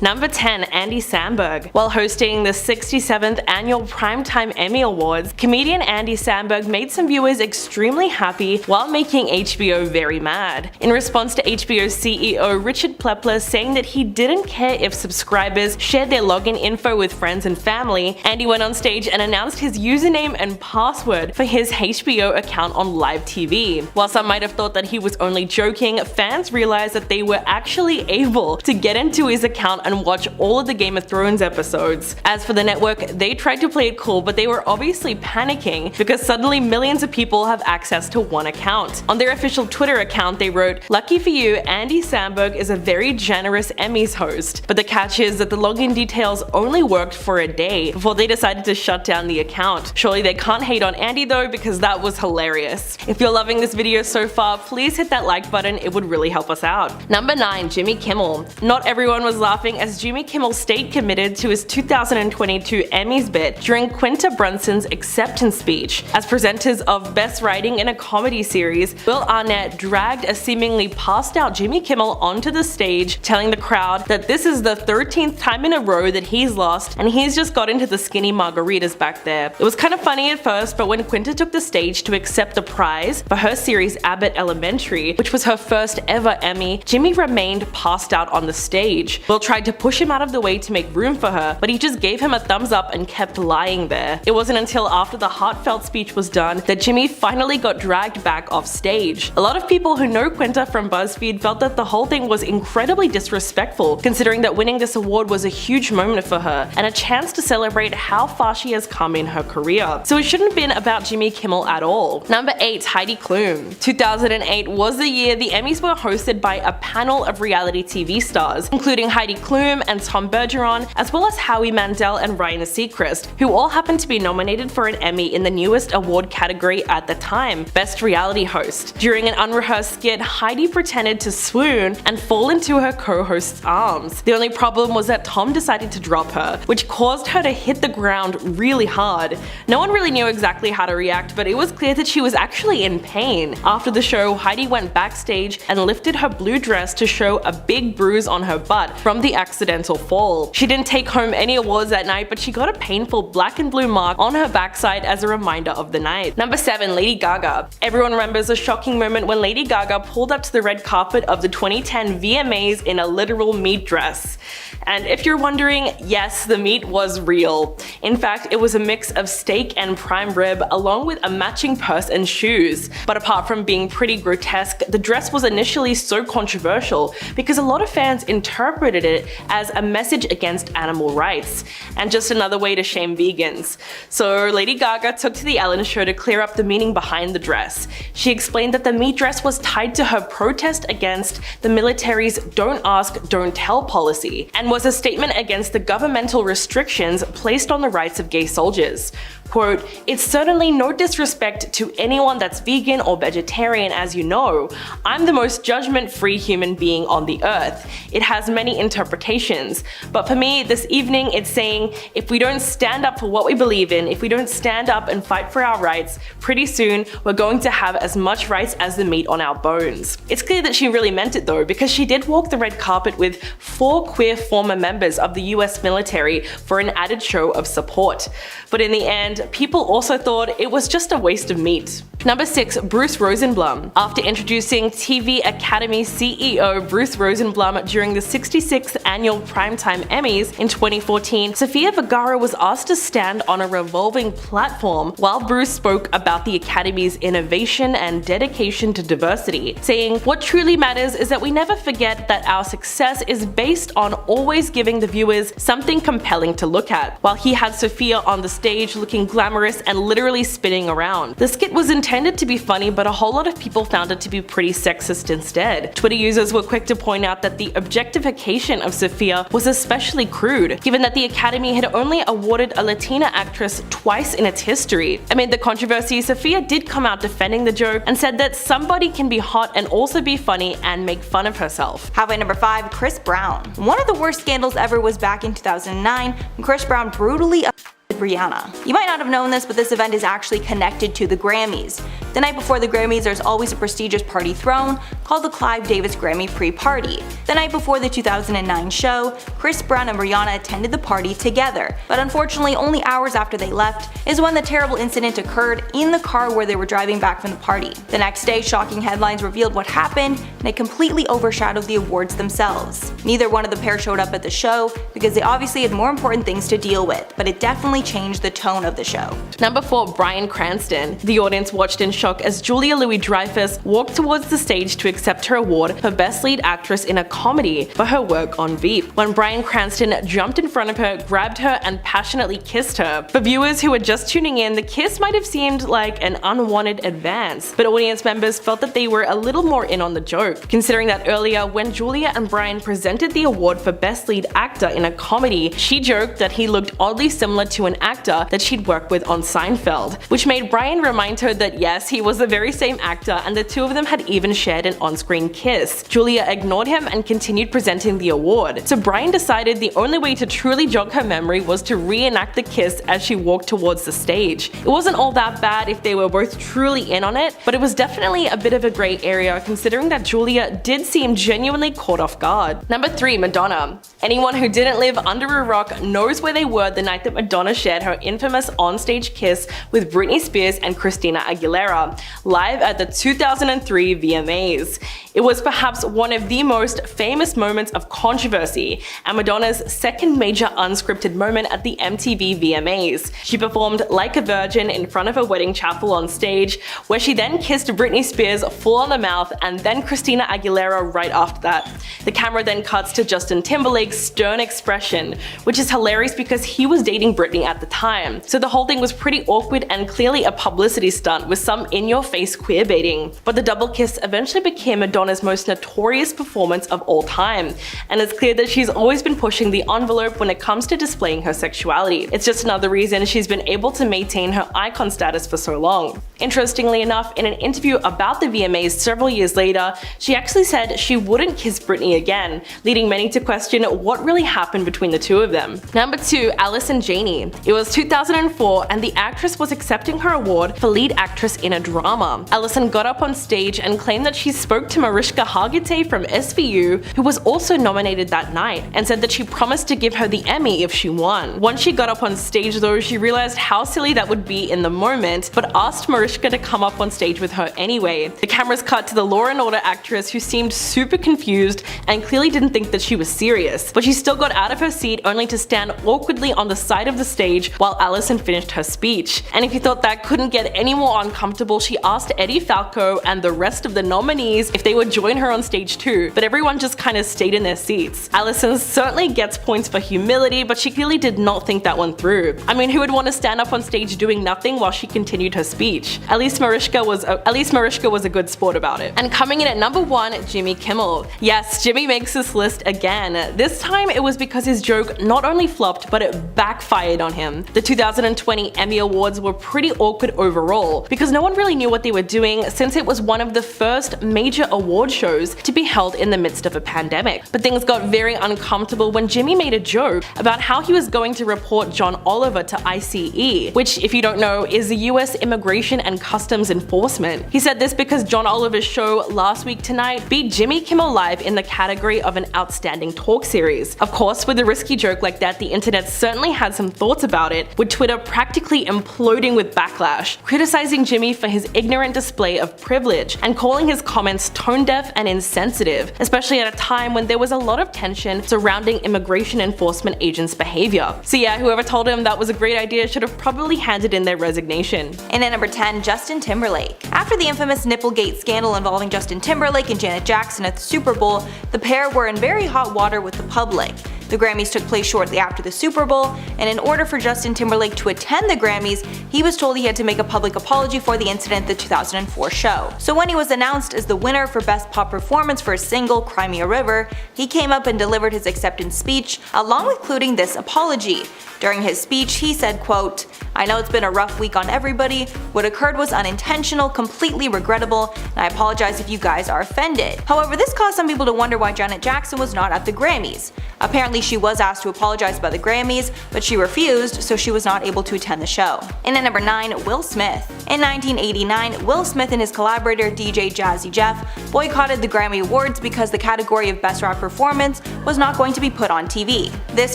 Number 10. Andy Samburg. While hosting the 67th Annual Primetime Emmy Awards, comedian Andy Samburg made some viewers extremely happy while making HBO very mad. In response to HBO's CEO Richard Plepler saying that he didn't care if subscribers shared their login info with friends and family, Andy went on stage and announced his username and password for his HBO account on live TV. While some might have thought that he was only joking, fans realized that they were actually able to get into his account and watch all of the Game of Thrones episodes. As for the network, they tried to play it cool, but they were obviously panicking because suddenly millions of people have access to one account. On their official Twitter account, they wrote, "Lucky for you, Andy Samburg is a very generous Emmys host." But the catch is that the login details only worked for a day before they decided to shut down the account. Surely they can't hate on Andy though, because that was hilarious. If you're loving this video so far, please hit that like button, it would really help us out. Number 9. Jimmy Kimmel. Not everyone was laughing as Jimmy Kimmel stayed committed to his 2022 Emmys bit during Quinta Brunson's acceptance speech. As presenters of Best Writing in a Comedy Series, Will Arnett dragged a seemingly passed out Jimmy Kimmel onto the stage, telling the crowd that this is the 13th time in a row that he's lost and he's just got into the skinny margaritas back there. It was kind of funny at first, but when Quinta took the stage to accept the prize for her series Abbott Elementary, which was her first ever Emmy, Jimmy remained passed out on the stage. Will tried to push him out of the way to make room for her, but he just gave him a thumbs up and kept lying there. It wasn't until after the heartfelt speech was done that Jimmy finally got dragged back off stage. A lot of people who know Quinta from BuzzFeed felt that the whole thing was incredibly disrespectful, considering that winning this award was a huge moment for her and a chance to celebrate how far she has come in her career. So it shouldn't have been about Jimmy Kimmel at all. Number 8. Heidi Klum. 2008 was the year the Emmys were hosted by a panel of reality TV stars, including Heidi Klum and Tom Bergeron, as well as Howie Mandel and Ryan Seacrest, who all happened to be nominated for an Emmy in the newest award category at the time, Best Reality Host. During an unrehearsed skit, Heidi pretended to swoon and fall into her co-host's arms. The only problem was that Tom decided to drop her, which caused her to hit the ground really hard. No one really knew exactly how to react, but it was clear that she was actually in pain. After the show, Heidi went backstage and lifted her blue dress to show a big bruise on her butt from the accidental fall. She didn't take home any awards that night, but she got a painful black and blue mark on her backside as a reminder of the night. Number 7. Lady Gaga. Everyone remembers a shocking moment when Lady Gaga pulled up to the red carpet of the 2010 VMAs in a literal meat dress. And if you're wondering, yes, the meat was real. In fact, it was a mix of steak and prime rib along with a matching purse and shoes. But apart from being pretty grotesque, the dress was initially so controversial because a lot of fans interpreted it as a message against animal rights and just another way to shame vegans. So Lady Gaga took to the Ellen Show to clear up the meaning behind the dress. She explained that the meat dress was tied to her protest against the military's "don't ask, don't tell" policy and was a statement against the governmental restrictions placed on the rights of gay soldiers. Quote, "It's certainly no disrespect to anyone that's vegan or vegetarian, as you know. I'm the most judgment-free human being on the earth. It has many interpretations. But for me, this evening it's saying if we don't stand up for what we believe in, if we don't stand up and fight for our rights, pretty soon we're going to have as much rights as the meat on our bones." It's clear that she really meant it though, because she did walk the red carpet with 4 queer former members of the US military for an added show of support. But in the end, people also thought it was just a waste of meat. Number 6. Brude Rosenblum. After introducing TV Academy CEO Brude Rosenblum during the 66th Annual Primetime Emmys in 2014, Sofia Vergara was asked to stand on a revolving platform while Bruce spoke about the Academy's innovation and dedication to diversity, saying, "What truly matters is that we never forget that our success is based on always giving the viewers something compelling to look at." While he had Sofia on the stage looking glamorous and literally spinning around. The skit was intended to be funny, but a whole lot of people found it to be pretty sexist instead. Twitter users were quick to point out that the objectification of Sofia was especially crude, given that the Academy had only awarded a Latina actress twice in its history. Amid the controversy, Sofia did come out defending the joke and said that somebody can be hot and also be funny and make fun of herself. Halfway number 5. Chris Brown. One of the worst scandals ever was back in 2009 when Chris Brown brutally Rihanna. You might not have known this, but this event is actually connected to the Grammys. The night before the Grammys, there's always a prestigious party thrown called the Clive Davis Grammy Pre-Party. The night before the 2009 show, Chris Brown and Rihanna attended the party together, but unfortunately only hours after they left is when the terrible incident occurred in the car where they were driving back from the party. The next day, shocking headlines revealed what happened, and it completely overshadowed the awards themselves. Neither one of the pair showed up at the show because they obviously had more important things to deal with, but it definitely changed the tone of the show. Number 4. Bryan Cranston. The audience watched in shock as Julia Louis-Dreyfus walked towards the stage to accept her award for Best Lead Actress in a Comedy for her work on Veep, when Bryan Cranston jumped in front of her, grabbed her, and passionately kissed her. For viewers who were just tuning in, the kiss might have seemed like an unwanted advance, but audience members felt that they were a little more in on the joke, considering that earlier when Julia and Bryan presented the award for Best Lead Actor in a Comedy, she joked that he looked oddly similar to an actor that she'd worked with on Seinfeld, which made Bryan remind her that yes, he was the very same actor and the two of them had even shared an on-screen kiss. Julia ignored him and continued presenting the award, so Bryan decided the only way to truly jog her memory was to reenact the kiss as she walked towards the stage. It wasn't all that bad if they were both truly in on it, but it was definitely a bit of a grey area considering that Julia did seem genuinely caught off guard. Number 3. Madonna. Anyone who didn't live under a rock knows where they were the night that Madonna shared her infamous onstage kiss with Britney Spears and Christina Aguilera, live at the 2003 VMAs. It was perhaps one of the most famous moments of controversy, and Madonna's second major unscripted moment at the MTV VMAs. She performed Like a Virgin in front of a wedding chapel on stage, where she then kissed Britney Spears full on the mouth and then Christina Aguilera right after that. The camera then cuts to Justin Timberlake's stern expression, which is hilarious because he was dating Britney at the time, so the whole thing was pretty awkward and clearly a publicity stunt with some in-your-face queerbaiting. But the double kiss eventually became Madonna's most notorious performance of all time, and it's clear that she's always been pushing the envelope when it comes to displaying her sexuality. It's just another reason she's been able to maintain her icon status for so long. Interestingly enough, in an interview about the VMAs several years later, she actually said she wouldn't kiss Britney again, leading many to question what really happened between the two of them. Number 2. Allison Janney. It was 2004 and the actress was accepting her award for lead actress in a drama. Allison got up on stage and claimed that she spoke to Mariska Hargitay from SVU, who was also nominated that night, and said that she promised to give her the Emmy if she won. Once she got up on stage though, she realized how silly that would be in the moment, but asked Mariska to come up on stage with her anyway. The cameras cut to the Law & Order actress, who seemed super confused and clearly didn't think that she was serious, but she still got out of her seat only to stand awkwardly on the side of the stage while Allison finished her speech. And if you thought that couldn't get any more uncomfortable, she asked Eddie Falco and the rest of the nominees if they would join her on stage too, but everyone just kinda stayed in their seats. Allison certainly gets points for humility, but she clearly did not think that one through. I mean, who would want to stand up on stage doing nothing while she continued her speech? At least Mariska was a good sport about it. And coming in at number 1, Jimmy Kimmel. Yes, Jimmy makes this list again. This time it was because his joke not only flopped, but it backfired on him. The 2020 Emmy Awards were pretty awkward overall, because no one really knew what they were doing since it was one of the first major award shows to be held in the midst of a pandemic. But things got very uncomfortable when Jimmy made a joke about how he was going to report John Oliver to ICE, which, if you don't know, is the US Immigration and Customs Enforcement. He said this because John Oliver's show Last Week Tonight beat Jimmy Kimmel Live in the category of an outstanding talk series. Of course, with a risky joke like that, the internet certainly had some thoughts about it, with Twitter practically imploding with backlash, criticizing Jimmy for his ignorant display of privilege and calling his comments tone-deaf and insensitive, especially at a time when there was a lot of tension surrounding immigration enforcement agents' behavior. So yeah, whoever told him that was a great idea should have probably handed in their resignation. And at number 10, Justin Timberlake. After the infamous Nipplegate scandal involving Justin Timberlake and Janet Jackson at the Super Bowl, the pair were in very hot water with the public. The Grammys took place shortly after the Super Bowl, and in order for Justin Timberlake to attend the Grammys, he was told he had to make a public apology for the incident at the 2004 show. So when he was announced as the winner for Best Pop Performance for his single Cry Me a River, he came up and delivered his acceptance speech, along with including this apology. During his speech, he said, quote, "I know it's been a rough week on everybody. What occurred was unintentional, completely regrettable, and I apologize if you guys are offended." However, this caused some people to wonder why Janet Jackson was not at the Grammys. Apparently, she was asked to apologize by the Grammys, but she refused, so she was not able to attend the show. And at number 9, Will Smith. In 1989, Will Smith and his collaborator DJ Jazzy Jeff boycotted the Grammy Awards because the category of Best Rap Performance was not going to be put on TV. This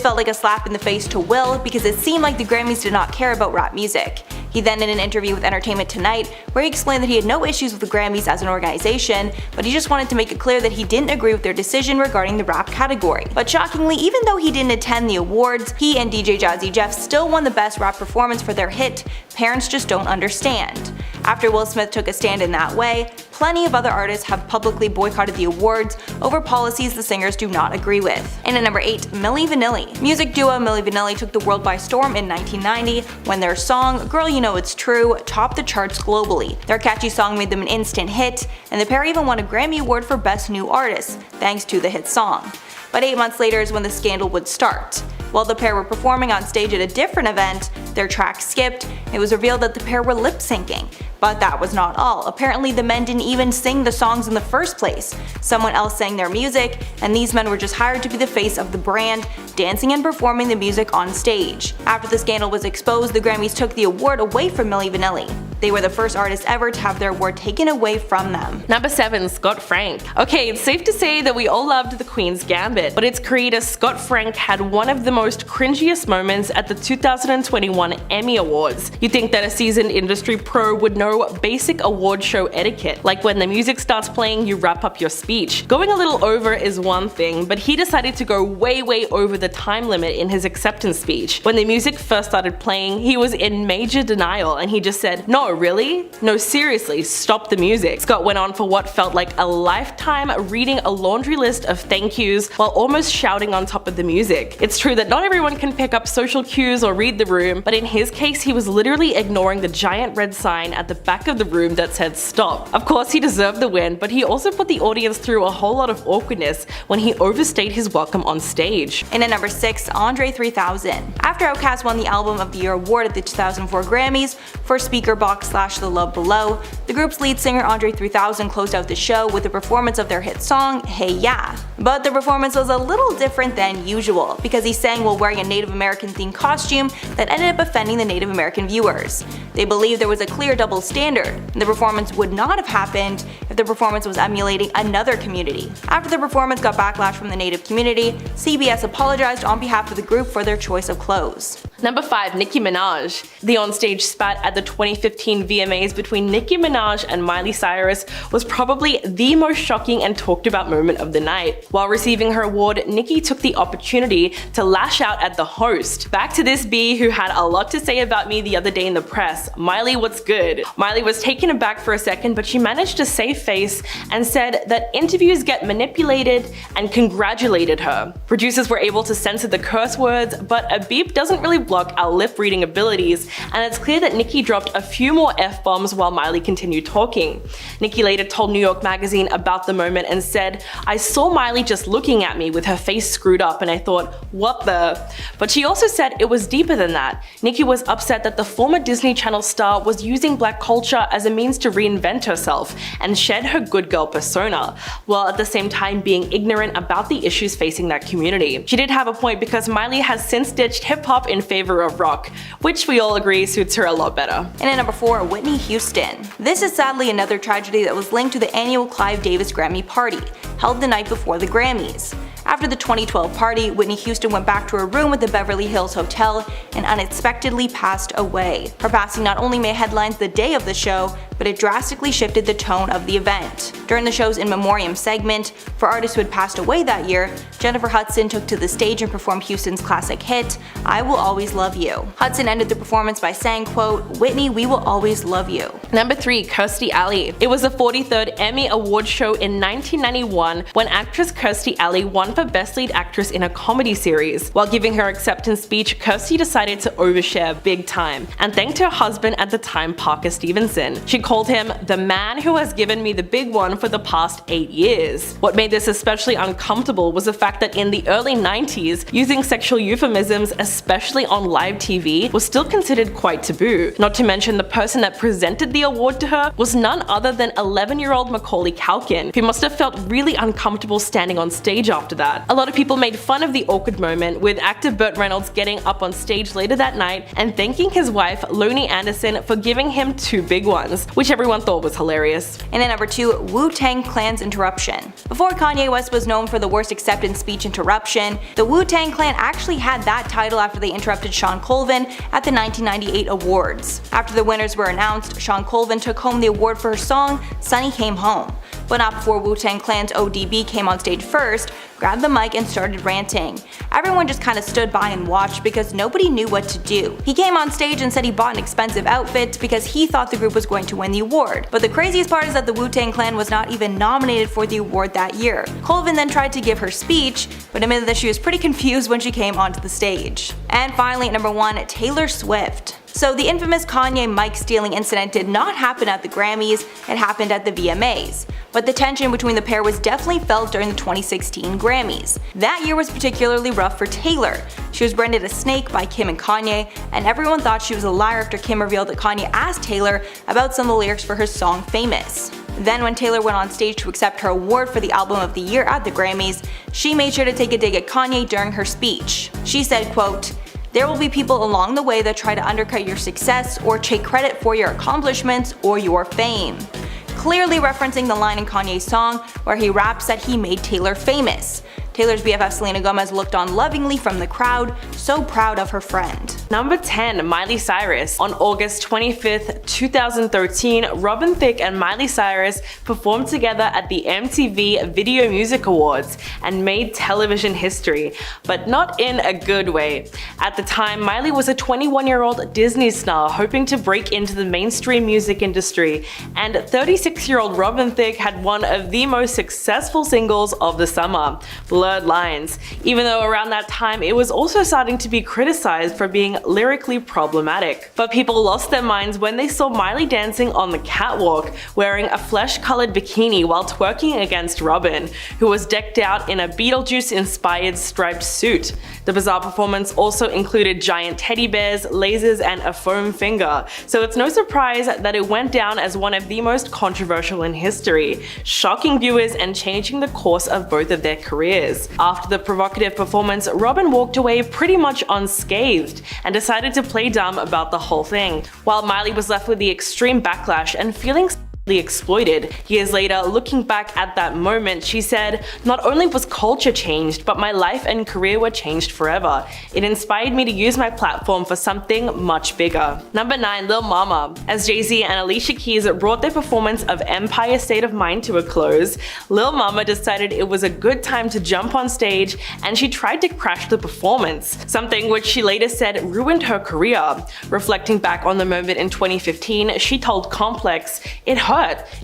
felt like a slap in the face to Will because it seemed like the Grammys did not care about rap music. He then did an interview with Entertainment Tonight where he explained that he had no issues with the Grammys as an organization, but he just wanted to make it clear that he didn't agree with their decision regarding the rap category. But shockingly, even though he didn't attend the awards, he and DJ Jazzy Jeff still won the Best Rap Performance for their hit, Parents Just Don't Understand. After Will Smith took a stand in that way, plenty of other artists have publicly boycotted the awards over policies the singers do not agree with. And at number 8, Milli Vanilli. Music duo Milli Vanilli took the world by storm in 1990 when their song Girl You Know It's True topped the charts globally. Their catchy song made them an instant hit, and the pair even won a Grammy Award for Best New Artist, thanks to the hit song. But 8 months later is when the scandal would start. While the pair were performing on stage at a different event, their track skipped, and it was revealed that the pair were lip-syncing. But that was not all. Apparently the men didn't even sing the songs in the first place. Someone else sang their music, and these men were just hired to be the face of the brand, dancing and performing the music on stage. After the scandal was exposed, the Grammys took the award away from Milli Vanilli. They were the first artists ever to have their award taken away from them. Number 7, Scott Frank. Okay, it's safe to say that we all loved The Queen's Gambit, but its creator Scott Frank had one of the most cringiest moments at the 2021 Emmy Awards. You'd think that a seasoned industry pro would know basic award show etiquette, like when the music starts playing, you wrap up your speech. Going a little over is one thing, but he decided to go way over the time limit in his acceptance speech. When the music first started playing, he was in major denial and he just said, "No, really? No, seriously, stop the music." Scott went on for what felt like a lifetime, reading a laundry list of thank yous while almost shouting on top of the music. It's true that not everyone can pick up social cues or read the room, but in his case he was literally ignoring the giant red sign at the back of the room that said stop. Of course he deserved the win, but he also put the audience through a whole lot of awkwardness when he overstayed his welcome on stage. And at number 6, Andre 3000. After Outkast won the Album of the Year award at the 2004 Grammys for Speaker Box / The Love Below, the group's lead singer Andre 3000 closed out the show with a performance of their hit song, Hey Ya. But the performance was a little different than usual, because he sang while wearing a Native American themed costume that ended up offending the Native American viewers. They believed there was a clear double standard. The performance would not have happened if the performance was emulating another community. After the performance got backlash from the Native community, CBS apologized on behalf of the group for their choice of clothes. Number 5, Nicki Minaj. The onstage spat at the 2015 VMAs between Nicki Minaj and Miley Cyrus was probably the most shocking and talked about moment of the night. While receiving her award, Nicki took the opportunity to lash out at the host. Back to this bee who had a lot to say about me the other day in the press. Miley, what's good? Miley was taken aback for a second, but she managed to save face and said that interviews get manipulated and congratulated her. Producers were able to censor the curse words, but a beep doesn't really block our lip reading abilities, and it's clear that Nicki dropped a few more F-bombs while Miley continued talking. Nicki later told New York Magazine about the moment and said, "I saw Miley just looking at me with her face screwed up and I thought, what the?" But she also said it was deeper than that. Nicki was upset that the former Disney Channel star was using black culture as a means to reinvent herself and shed her good girl persona, while at the same time being ignorant about the issues facing that community. She did have a point because Miley has since ditched hip-hop in favor of rock, which we all agree suits her a lot better. And at number 4, Whitney Houston. This is sadly another tragedy that was linked to the annual Clive Davis Grammy party, held the night before the Grammys. After the 2012 party, Whitney Houston went back to her room at the Beverly Hills Hotel and unexpectedly passed away. Her passing not only made headlines the day of the show, but it drastically shifted the tone of the event. During the show's In Memoriam segment, for artists who had passed away that year, Jennifer Hudson took to the stage and performed Houston's classic hit, I Will Always Love You. Hudson ended the performance by saying, quote, "Whitney, we will always love you." Number 3, Kirstie Alley. It was the 43rd Emmy Award show in 1991 when actress Kirstie Alley won for Best Lead Actress in a Comedy Series. While giving her acceptance speech, Kirstie decided to overshare big time and thanked her husband at the time, Parker Stevenson. She called called him the man who has given me the big one for the past 8 years. What made this especially uncomfortable was the fact that in the early 90s, using sexual euphemisms, especially on live TV, was still considered quite taboo. Not to mention the person that presented the award to her was none other than 11-year-old Macaulay Culkin, who must have felt really uncomfortable standing on stage after that. A lot of people made fun of the awkward moment, with actor Burt Reynolds getting up on stage later that night and thanking his wife Lonnie Anderson for giving him 2 big ones, which everyone thought was hilarious. And at number 2, Wu-Tang Clan's interruption. Before Kanye West was known for the worst acceptance speech interruption, the Wu-Tang Clan actually had that title after they interrupted Sean Colvin at the 1998 awards. After the winners were announced, Sean Colvin took home the award for her song Sonny Came Home, but not before Wu-Tang Clan's ODB came on stage first, grabbed the mic and started ranting. Everyone just kinda stood by and watched because nobody knew what to do. He came on stage and said he bought an expensive outfit because he thought the group was going to win the award. But the craziest part is that the Wu-Tang Clan was not even nominated for the award that year. Colvin then tried to give her speech, but admitted that she was pretty confused when she came onto the stage. And finally at number 1, Taylor Swift. So the infamous Kanye mic stealing incident did not happen at the Grammys, it happened at the VMAs. But the tension between the pair was definitely felt during the 2016 Grammys. That year was particularly rough for Taylor. She was branded a snake by Kim and Kanye, and everyone thought she was a liar after Kim revealed that Kanye asked Taylor about some of the lyrics for her song Famous. Then when Taylor went on stage to accept her award for the Album of the Year at the Grammys, she made sure to take a dig at Kanye during her speech. She said, quote, "There will be people along the way that try to undercut your success or take credit for your accomplishments or your fame." Clearly referencing the line in Kanye's song where he raps that he made Taylor famous. Taylor's BFF Selena Gomez looked on lovingly from the crowd, so proud of her friend. Number 10, Miley Cyrus. On August 25th, 2013, Robin Thicke and Miley Cyrus performed together at the MTV Video Music Awards and made television history, but not in a good way. At the time, Miley was a 21-year-old Disney star hoping to break into the mainstream music industry, and 36-year-old Robin Thicke had one of the most successful singles of the summer, Blurred Lines, even though around that time it was also starting to be criticized for being lyrically problematic. But people lost their minds when they saw Miley dancing on the catwalk, wearing a flesh-colored bikini while twerking against Robin, who was decked out in a Beetlejuice-inspired striped suit. The bizarre performance also included giant teddy bears, lasers, and a foam finger, so it's no surprise that it went down as one of the most controversial in history, shocking viewers and changing the course of both of their careers. After the provocative performance, Robin walked away pretty much unscathed and decided to play dumb about the whole thing, while Miley was left with the extreme backlash and feeling exploited. Years later, looking back at that moment, she said, "Not only was culture changed, but my life and career were changed forever. It inspired me to use my platform for something much bigger." Number 9, Lil Mama. As Jay-Z and Alicia Keys brought their performance of Empire State of Mind to a close, Lil Mama decided it was a good time to jump on stage, and she tried to crash the performance, something which she later said ruined her career. Reflecting back on the moment in 2015, she told Complex, "It hurt.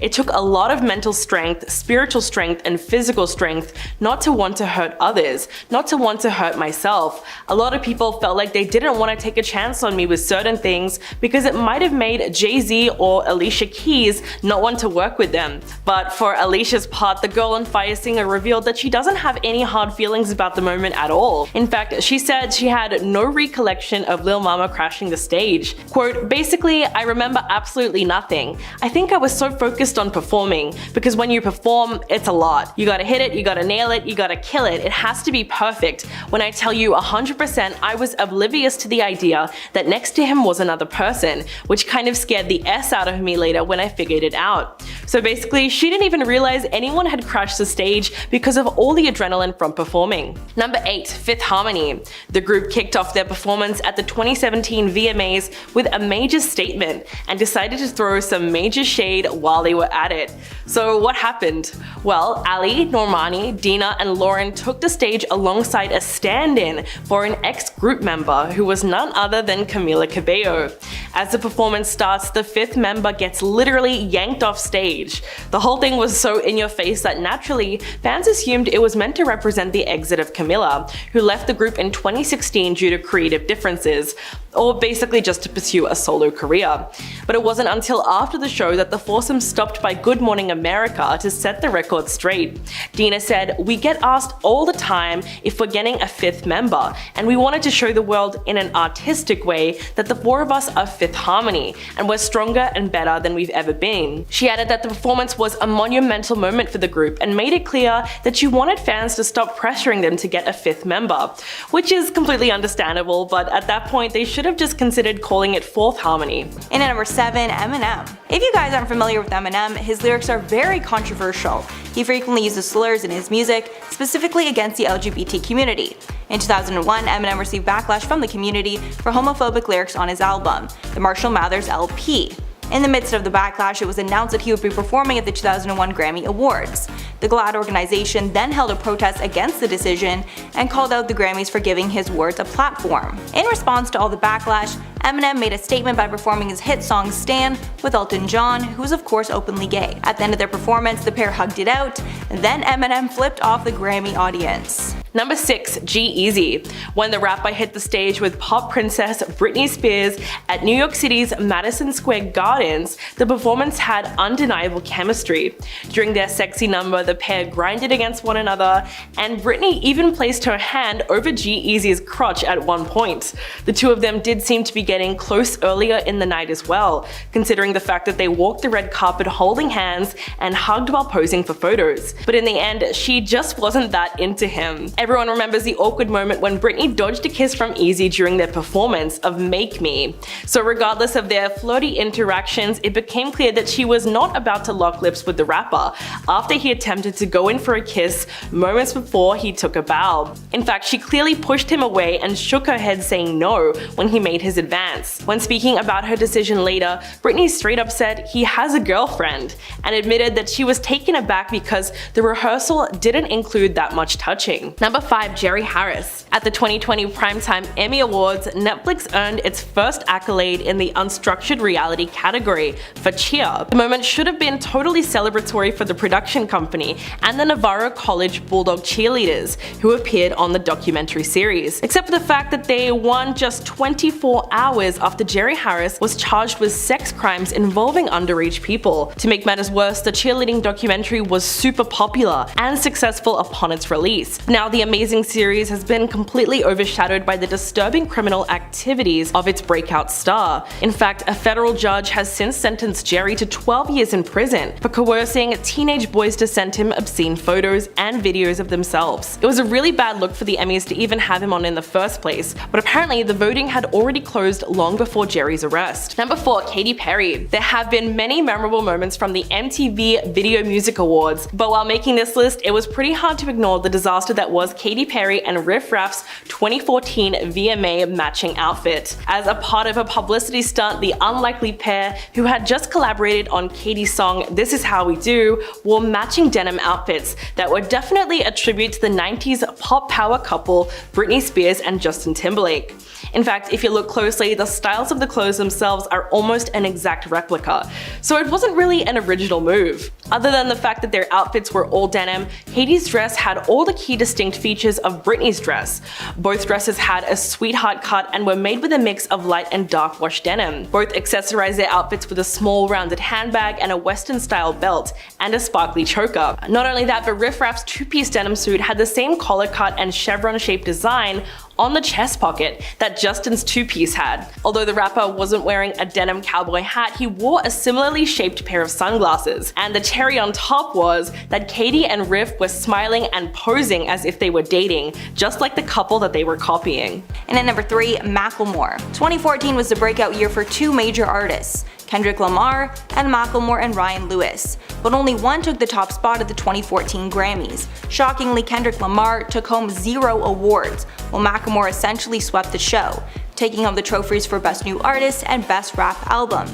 It took a lot of mental strength, spiritual strength, and physical strength not to want to hurt others, not to want to hurt myself. A lot of people felt like they didn't want to take a chance on me with certain things because it might have made Jay-Z or Alicia Keys not want to work with them." But for Alicia's part, the Girl on Fire singer revealed that she doesn't have any hard feelings about the moment at all. In fact, she said she had no recollection of Lil Mama crashing the stage. Quote, "Basically, I remember absolutely nothing. I think I was so focused on performing, because when you perform, it's a lot. You gotta hit it, you gotta nail it, you gotta kill it. It has to be perfect. When I tell you 100%, I was oblivious to the idea that next to him was another person, which kind of scared the S out of me later when I figured it out." So basically, she didn't even realize anyone had crashed the stage because of all the adrenaline from performing. Number 8, Fifth Harmony. The group kicked off their performance at the 2017 VMAs with a major statement and decided to throw some major shade while they were at it. So what happened? Well, Ali, Normani, Dina, and Lauren took the stage alongside a stand-in for an ex-group member who was none other than Camila Cabello. As the performance starts, the fifth member gets literally yanked off stage. The whole thing was so in your face that naturally, fans assumed it was meant to represent the exit of Camila, who left the group in 2016 due to creative differences, or basically just to pursue a solo career. But it wasn't until after the show that the foursome stopped by Good Morning America to set the record straight. Dina said, "We get asked all the time if we're getting a fifth member, and we wanted to show the world in an artistic way that the four of us are fifth harmony, and we're stronger and better than we've ever been." She added that the performance was a monumental moment for the group and made it clear that she wanted fans to stop pressuring them to get a fifth member, which is completely understandable, but at that point they should have just considered calling it fourth harmony. And at number 7, Eminem. If you guys aren't familiar with Eminem, his lyrics are very controversial. He frequently uses slurs in his music, specifically against the LGBT community. In 2001, Eminem received backlash from the community for homophobic lyrics on his album, the Marshall Mathers LP. In the midst of the backlash, it was announced that he would be performing at the 2001 Grammy Awards. The GLAAD organization then held a protest against the decision and called out the Grammys for giving his words a platform. In response to all the backlash, Eminem made a statement by performing his hit song Stan with Elton John, who is of course openly gay. At the end of their performance, the pair hugged it out, and then Eminem flipped off the Grammy audience. Number 6, G-Eazy. When the rapper hit the stage with pop princess Britney Spears at New York City's Madison Square Gardens, the performance had undeniable chemistry. During their sexy number, the pair grinded against one another, and Britney even placed her hand over G-Eazy's crotch at one point. The two of them did seem to be getting close earlier in the night as well, considering the fact that they walked the red carpet holding hands and hugged while posing for photos. But in the end, she just wasn't that into him. Everyone remembers the awkward moment when Britney dodged a kiss from Eazy during their performance of Make Me. So regardless of their flirty interactions, it became clear that she was not about to lock lips with the rapper after he attempted to go in for a kiss moments before he took a bow. In fact, she clearly pushed him away and shook her head saying no when he made his advance. When speaking about her decision later, Britney straight up said he has a girlfriend and admitted that she was taken aback because the rehearsal didn't include that much touching. Number 5, Jerry Harris. At the 2020 Primetime Emmy Awards, Netflix earned its first accolade in the unstructured reality category for Cheer. The moment should have been totally celebratory for the production company and the Navarro College Bulldog cheerleaders who appeared on the documentary series, except for the fact that they won just 24 hours after Jerry Harris was charged with sex crimes involving underage people. To make matters worse, the cheerleading documentary was super popular and successful upon its release. Now, the amazing series has been completely overshadowed by the disturbing criminal activities of its breakout star. In fact, a federal judge has since sentenced Jerry to 12 years in prison for coercing teenage boys to send him obscene photos and videos of themselves. It was a really bad look for the Emmys to even have him on in the first place, but apparently the voting had already closed long before Jerry's arrest. Number 4, Katy Perry. There have been many memorable moments from the MTV Video Music Awards, but while making this list, it was pretty hard to ignore the disaster that was Katy Perry and Riff Raff's 2014 VMA matching outfit. As a part of a publicity stunt, the unlikely pair, who had just collaborated on Katy's song This Is How We Do, wore matching denim outfits that were definitely a tribute to the 90s pop power couple Britney Spears and Justin Timberlake. In fact, if you look closely, the styles of the clothes themselves are almost an exact replica, so it wasn't really an original move. Other than the fact that their outfits were all denim, Katy's dress had all the key distinct features of Britney's dress. Both dresses had a sweetheart cut and were made with a mix of light and dark wash denim. Both accessorized their outfits with a small rounded handbag and a western style belt, and a sparkly choker. Not only that, but Riff Raff's two-piece denim suit had the same collar cut and chevron shaped design on the chest pocket that Justin's two-piece had. Although the rapper wasn't wearing a denim cowboy hat, he wore a similarly shaped pair of sunglasses. And the cherry on top was that Katy and Riff were smiling and posing as if they were dating, just like the couple that they were copying. And at number 3, Macklemore. 2014 was the breakout year for two major artists, Kendrick Lamar and Macklemore and Ryan Lewis, but only one took the top spot at the 2014 Grammys. Shockingly, Kendrick Lamar took home 0 awards, while Macklemore essentially swept the show, taking home the trophies for Best New Artist and Best Rap Album.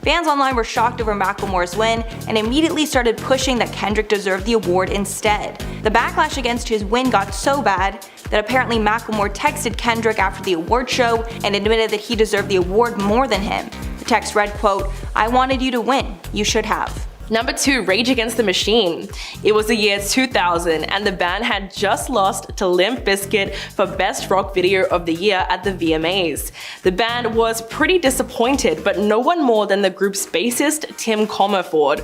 Fans online were shocked over Macklemore's win and immediately started pushing that Kendrick deserved the award instead. The backlash against his win got so bad that apparently Macklemore texted Kendrick after the award show and admitted that he deserved the award more than him. The text read, quote, "I wanted you to win. You should have." Number 2, Rage Against the Machine. It was the year 2000 and the band had just lost to Limp Bizkit for Best Rock Video of the Year at the VMAs. The band was pretty disappointed, but no one more than the group's bassist Tim Comerford.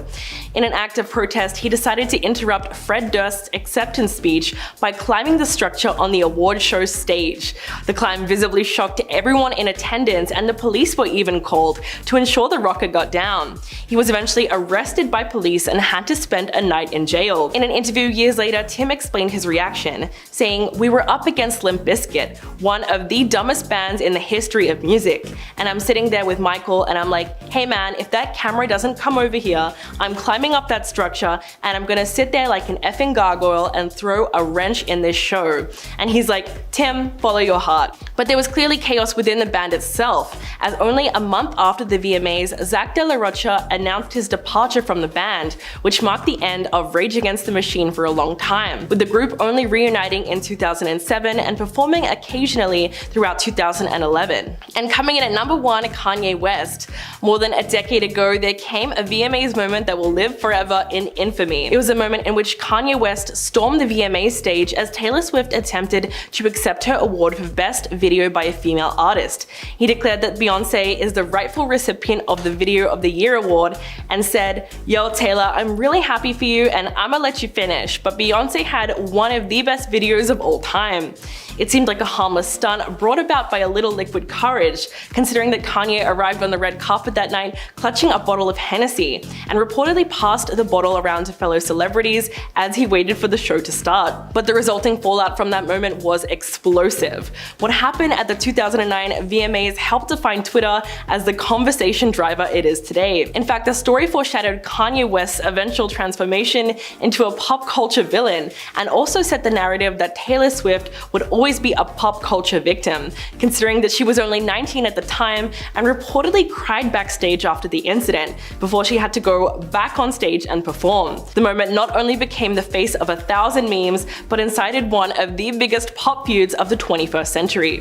In an act of protest, he decided to interrupt Fred Durst's acceptance speech by climbing the structure on the award show stage. The climb visibly shocked everyone in attendance and the police were even called to ensure the rocker got down. He was eventually arrested by police and had to spend a night in jail. In an interview years later, Tim explained his reaction, saying, "We were up against Limp Bizkit, one of the dumbest bands in the history of music, and I'm sitting there with Michael and I'm like, hey man, if that camera doesn't come over here, I'm climbing up that structure and I'm gonna sit there like an effing gargoyle and throw a wrench in this show." And he's like, "Tim, follow your heart." But there was clearly chaos within the band itself, as only a month after the VMAs, Zach De La Rocha announced his departure from the band, which marked the end of Rage Against the Machine for a long time, with the group only reuniting in 2007 and performing occasionally throughout 2011. And coming in at number 1, Kanye West. More than a decade ago, there came a VMAs moment that will live forever in infamy. It was a moment in which Kanye West stormed the VMAs stage as Taylor Swift attempted to accept her award for Best Video by a Female Artist. He declared that Beyoncé is the rightful recipient of the Video of the Year award and said, "Yo Taylor, I'm really happy for you and I'ma let you finish, but Beyoncé had one of the best videos of all time." It seemed like a harmless stunt brought about by a little liquid courage, considering that Kanye arrived on the red carpet that night clutching a bottle of Hennessy, and reportedly passed the bottle around to fellow celebrities as he waited for the show to start. But the resulting fallout from that moment was explosive. What happened at the 2009 VMAs helped define Twitter as the conversation driver it is today. In fact, the story foreshadowed Kanye West's eventual transformation into a pop culture villain, and also set the narrative that Taylor Swift would always be a pop culture victim, considering that she was only 19 at the time and reportedly cried backstage after the incident, before she had to go back on stage and perform. The moment not only became the face of 1,000 memes, but incited one of the biggest pop feuds of the 21st century.